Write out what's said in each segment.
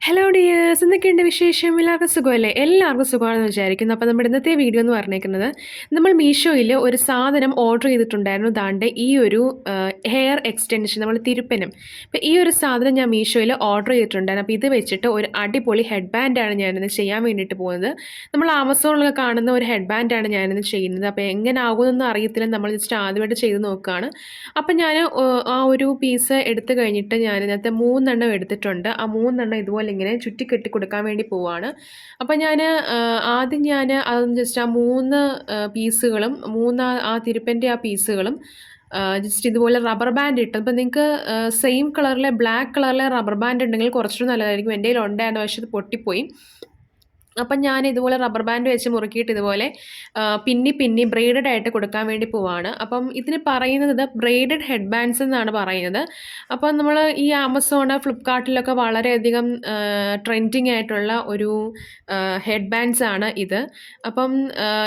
Hello dears, എന്തൊക്കെയുണ്ട് വിശേഷം? എല്ലാവർക്കും സുഖമല്ലേ? എല്ലാവർക്കും സുഖമാണെന്ന് വിചാരിക്കുന്നു. അപ്പോൾ നമ്മുടെ ഇന്നത്തെ വീഡിയോ എന്ന് പറഞ്ഞേക്കുന്നത്, നമ്മൾ മീഷോയിൽ ഒരു സാധനം ഓർഡർ ചെയ്തിട്ടുണ്ടായിരുന്നു. ദാണ്ടെ ഈ ഒരു ഹെയർ എക്സ്റ്റൻഷൻ, നമ്മൾ തിരുപ്പനും. അപ്പോൾ ഈ ഒരു സാധനം ഞാൻ മീഷോയിൽ ഓർഡർ ചെയ്തിട്ടുണ്ടായിരുന്നു. അപ്പോൾ ഇത് വെച്ചിട്ട് ഒരു അടിപൊളി ഹെഡ് ബാൻഡാണ് ഞാനിന്ന് ചെയ്യാൻ വേണ്ടിയിട്ട് പോകുന്നത്. നമ്മൾ ആമസോണിലൊക്കെ കാണുന്ന ഒരു ഹെഡ് ബാൻഡാണ് ഞാനിന്ന് ചെയ്യുന്നത്. അപ്പോൾ എങ്ങനെ ആകുമെന്നൊന്നും അറിയത്തില്ല, നമ്മൾ ജസ്റ്റ് ആദ്യമായിട്ട് ചെയ്ത് നോക്കുകയാണ്. അപ്പം ഞാൻ ആ ഒരു പീസ് എടുത്തു കഴിഞ്ഞിട്ട് ഞാനിതിനകത്ത് 3 എണ്ണം എടുത്തിട്ടുണ്ട്. ആ 3 എണ്ണം ഇതുപോലെ ഇങ്ങനെ ചുറ്റിക്കെട്ടി കൊടുക്കാൻ വേണ്ടി പോവാണ്. അപ്പം ആദ്യം അതൊന്ന് ജസ്റ്റ് ആ 3 പീസുകളും ആ തിരുപ്പൻ്റെ ആ പീസുകളും ജസ്റ്റ് ഇതുപോലെ റബ്ബർ ബാൻഡ് ഇട്ട്, അപ്പം നിങ്ങൾക്ക് സെയിം കളറിലെ ബ്ലാക്ക് കളറിലെ റബ്ബർ ബാൻഡ് ഉണ്ടെങ്കിൽ കുറച്ചുകൂടി നല്ലതായിരിക്കും. എൻ്റെ കയ്യിൽ ഉണ്ടായിരുന്നു, പക്ഷേ ഇത് പൊട്ടിപ്പോയി. അപ്പം ഞാൻ ഇതുപോലെ റബ്ബർ ബാൻഡ് വെച്ച് മുറുക്കിയിട്ട് ഇതുപോലെ പിന്നി ബ്രെയ്ഡഡ് ആയിട്ട് കൊടുക്കാൻ വേണ്ടി പോവാണ്. അപ്പം ഇതിന് പറയുന്നത് ബ്രെയ്ഡഡ് ഹെഡ് ബാൻഡ്സ് എന്നാണ് പറയുന്നത്. അപ്പം നമ്മൾ ഈ ആമസോൺ, ഫ്ലിപ്കാർട്ടിലൊക്കെ വളരെയധികം ട്രെൻഡിങ് ആയിട്ടുള്ള ഒരു ഹെഡ് ബാൻഡ്സ് ആണ് ഇത്. അപ്പം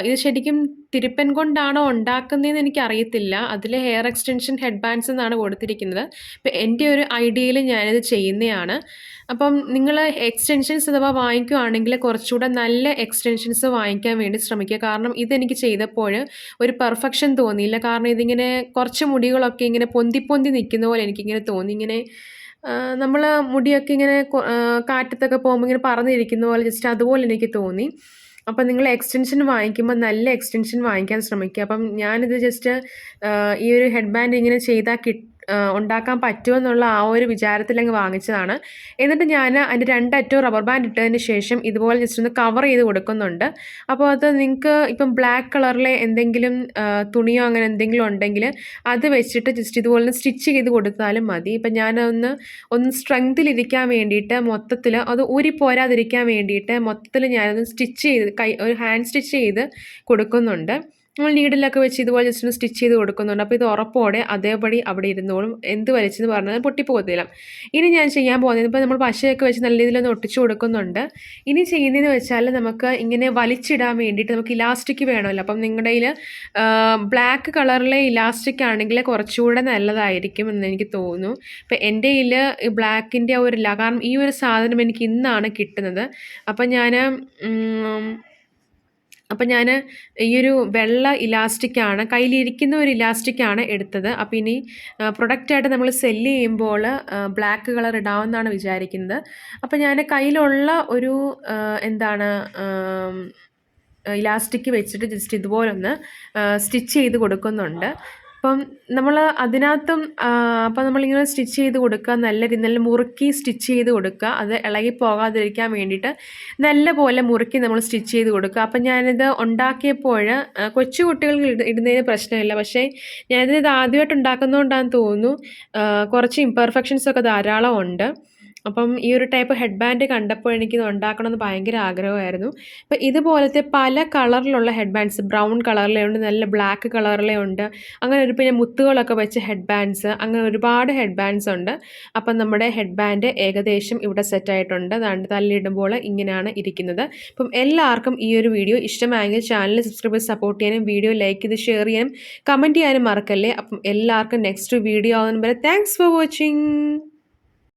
ഇത് ശരിക്കും തിരുപ്പൻ കൊണ്ടാണോ ഉണ്ടാക്കുന്നതെന്ന് എനിക്കറിയത്തില്ല. അതിൽ ഹെയർ എക്സ്റ്റൻഷൻ ഹെഡ് ബാൻഡ്സ് എന്നാണ് കൊടുത്തിരിക്കുന്നത്. ഇപ്പം എൻ്റെ ഒരു ഐഡിയയിൽ ഞാനിത് ചെയ്യുന്നതാണ്. അപ്പം നിങ്ങൾ എക്സ്റ്റൻഷൻസ് അഥവാ വാങ്ങിക്കുകയാണെങ്കിൽ കുറച്ചുകൂടെ നല്ല എക്സ്റ്റൻഷൻസ് വാങ്ങിക്കാൻ വേണ്ടി ശ്രമിക്കുക. കാരണം ഇതെനിക്ക് ചെയ്തപ്പോൾ ഒരു പെർഫെക്ഷൻ തോന്നിയില്ല. കാരണം ഇതിങ്ങനെ കുറച്ച് മുടികളൊക്കെ ഇങ്ങനെ പൊന്തി നിൽക്കുന്ന പോലെ എനിക്കിങ്ങനെ തോന്നി. ഇങ്ങനെ നമ്മൾ മുടിയൊക്കെ ഇങ്ങനെ കാറ്റത്തൊക്കെ പോകുമ്പോൾ ഇങ്ങനെ പറന്നിരിക്കുന്ന പോലെ ജസ്റ്റ് അതുപോലെ എനിക്ക് തോന്നി. അപ്പം നിങ്ങൾ എക്സ്റ്റൻഷൻ വാങ്ങിക്കുമ്പോൾ നല്ല എക്സ്റ്റൻഷൻ വാങ്ങിക്കാൻ ശ്രമിക്കുക. അപ്പം ഞാനിത് ജസ്റ്റ് ഈ ഒരു ഹെഡ് ബാൻഡ് ഇങ്ങനെ ചെയ്താൽ ഉണ്ടാക്കാൻ പറ്റുമെന്നുള്ള ആ ഒരു വിചാരത്തിലങ്ങ് വാങ്ങിച്ചതാണ്. എന്നിട്ട് ഞാൻ അതിൻ്റെ 2 അറ്റവും റബ്ബർ ബാൻഡ് ഇട്ടതിന് ശേഷം ഇതുപോലെ ജസ്റ്റ് ഒന്ന് കവർ ചെയ്ത് കൊടുക്കുന്നുണ്ട്. അപ്പോൾ അത് നിങ്ങൾക്ക് ഇപ്പം ബ്ലാക്ക് കളറിലെ എന്തെങ്കിലും തുണിയോ അങ്ങനെ എന്തെങ്കിലും ഉണ്ടെങ്കിൽ അത് വെച്ചിട്ട് ജസ്റ്റ് ഇതുപോലെ സ്റ്റിച്ച് ചെയ്ത് കൊടുത്താലും മതി. ഇപ്പം ഒന്ന് സ്ട്രെങ്തിലിരിക്കാൻ വേണ്ടിയിട്ട് മൊത്തത്തിൽ അത് ഊരിപ്പോരാതിരിക്കാൻ വേണ്ടിയിട്ട് മൊത്തത്തിൽ ഞാനൊന്ന് സ്റ്റിച്ച് ചെയ്ത് ഒരു ഹാൻഡ് സ്റ്റിച്ച് ചെയ്ത് കൊടുക്കുന്നുണ്ട്. നമ്മൾ നീഡിലൊക്കെ വെച്ച് ഇതുപോലെ ജസ്റ്റ് ഒന്ന് സ്റ്റിച്ച് ചെയ്ത് കൊടുക്കുന്നുണ്ട്. അപ്പോൾ ഇത് ഉറപ്പോടെ അതേപടി അവിടെ ഇരുന്നോളും. എന്ത് വലിച്ചെന്ന് പറഞ്ഞാൽ പൊട്ടിപ്പോകത്തില്ല. ഇനി ഞാൻ ചെയ്യാൻ പോകുന്നത്, ഇപ്പോൾ നമ്മൾ പശയൊക്കെ വെച്ച് നല്ല രീതിയിലൊന്ന് ഒട്ടിച്ചു കൊടുക്കുന്നുണ്ട്. ഇനി ചെയ്യുന്നതെന്ന് വെച്ചാൽ നമുക്ക് ഇങ്ങനെ വലിച്ചിടാൻ വേണ്ടിയിട്ട് നമുക്ക് ഇലാസ്റ്റിക് വേണമല്ലോ. അപ്പം നിങ്ങളുടെ കയ്യിൽ ബ്ലാക്ക് കളറിലെ ഇലാസ്റ്റിക് ആണെങ്കിൽ കുറച്ചുകൂടെ നല്ലതായിരിക്കും എന്ന് എനിക്ക് തോന്നുന്നു. ഇപ്പം എൻ്റെ കയ്യിൽ ബ്ലാക്കിൻ്റെ കാരണം ഈ ഒരു സാധനം എനിക്ക് ഇന്നാണ് കിട്ടുന്നത്. അപ്പം ഞാൻ ഈ ഒരു വെള്ള ഇലാസ്റ്റിക്കാണ്, കയ്യിലിരിക്കുന്ന ഒരു ഇലാസ്റ്റിക്കാണ് എടുത്തത്. അപ്പോൾ ഇനി പ്രൊഡക്റ്റായിട്ട് നമ്മൾ സെല്ല് ചെയ്യുമ്പോൾ ബ്ലാക്ക് കളർ ഇടാമെന്നാണ് വിചാരിക്കുന്നത്. അപ്പോൾ ഞാൻ കയ്യിലുള്ള ഒരു ഇലാസ്റ്റിക് വെച്ചിട്ട് ജസ്റ്റ് ഇതുപോലൊന്ന് സ്റ്റിച്ച് ചെയ്ത് കൊടുക്കുന്നുണ്ട്. അപ്പം നമ്മൾ അതിനകത്തും അപ്പം നമ്മളിങ്ങനെ സ്റ്റിച്ച് ചെയ്ത് കൊടുക്കുക, നല്ല മുറുക്കി സ്റ്റിച്ച് ചെയ്ത് കൊടുക്കുക. അത് ഇളകി പോകാതിരിക്കാൻ വേണ്ടിയിട്ട് നല്ല പോലെ മുറുക്കി നമ്മൾ സ്റ്റിച്ച് ചെയ്ത് കൊടുക്കുക. അപ്പം ഞാനിത് ഉണ്ടാക്കിയപ്പോൾ കൊച്ചു കുട്ടികൾക്ക് ഇടുന്നതിന് പ്രശ്നമില്ല, പക്ഷേ ഞാനിത് ആദ്യമായിട്ട് ഉണ്ടാക്കുന്നതുകൊണ്ടാണെന്ന് തോന്നുന്നു കുറച്ച് ഇംപെർഫെക്ഷൻസ് ഒക്കെ ധാരാളം ഉണ്ട്. അപ്പം ഈ ഒരു ടൈപ്പ് ഹെഡ് ബാൻഡ് കണ്ടപ്പോൾ എനിക്കിത് ഉണ്ടാക്കണമെന്ന് ഭയങ്കര ആഗ്രഹമായിരുന്നു. അപ്പം ഇതുപോലത്തെ പല കളറിലുള്ള ഹെഡ് ബാൻഡ്സ്, ബ്രൗൺ കളറിലെ ഉണ്ട്, നല്ല ബ്ലാക്ക് കളറിലെ ഉണ്ട്, അങ്ങനെ പിന്നെ മുത്തുകളൊക്കെ വെച്ച് ഹെഡ് ബാൻഡ്സ്, അങ്ങനെ ഒരുപാട് ഹെഡ് ബാൻഡ്സ് ഉണ്ട്. അപ്പം നമ്മുടെ ഹെഡ് ബാൻഡ് ഏകദേശം ഇവിടെ സെറ്റായിട്ടുണ്ട്. തല്ലിടുമ്പോൾ ഇങ്ങനെയാണ് ഇരിക്കുന്നത്. അപ്പം എല്ലാവർക്കും ഈ ഒരു വീഡിയോ ഇഷ്ടമായെങ്കിൽ ചാനൽ സബ്സ്ക്രൈബ് ചെയ്ത് സപ്പോർട്ട് ചെയ്യാനും വീഡിയോ ലൈക്ക് ചെയ്ത് ഷെയർ ചെയ്യാനും കമൻറ്റ് ചെയ്യാനും മറക്കല്ലേ. അപ്പം എല്ലാവർക്കും നെക്സ്റ്റ് വീഡിയോ ആവുന്നതുവരെ താങ്ക്സ് ഫോർ വാച്ചിങ്.